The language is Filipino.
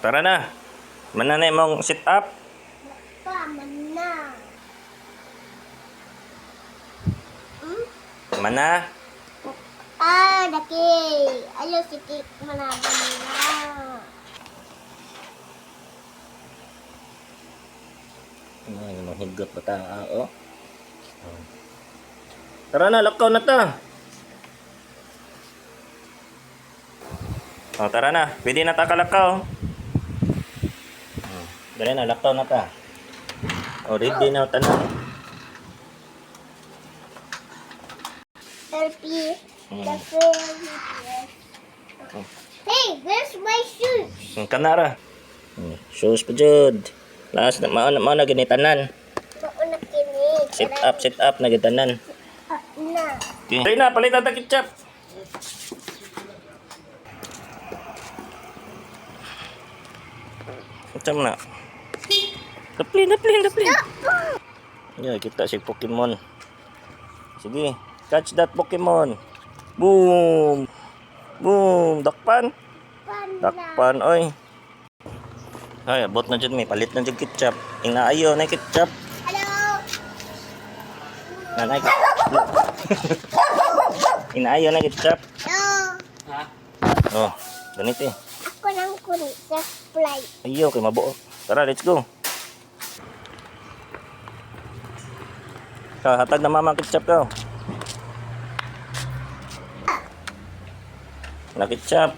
Tara na. Mananay mong sit up. Mana. Mana. Daki. Ayo sikit mana mana. Ay, mahugot pa tao. Tara na, lakaw na ta. O, tara na. Pwede na ta kalakaw. Dali na, lakaw na ta. O, ready na tanan. Selfie. Hey, where's my shoes? Ang kanara. Shoes pa jud. Last na mao na ginitanan. Mauna kini. Sit up na gitanan. Na. Okay. Dali na, palitan ta ketchup. Macam na. Daplin. Ya, kita si Pokemon. Sige, catch that Pokemon. Boom. Dakpan. Dakpan, oy. Ay, abot na dyan, may palit na dyan ketchup. Inaayo na ketchup. Hello. Nanay ka. Inaayo na ketchup. Hello. Oh, ganito eh. Ako nang kuni sa fly. Ayaw, kay mabuo. Tara, let's go. Hatag na mama ang ketchup ka. Na ketchup.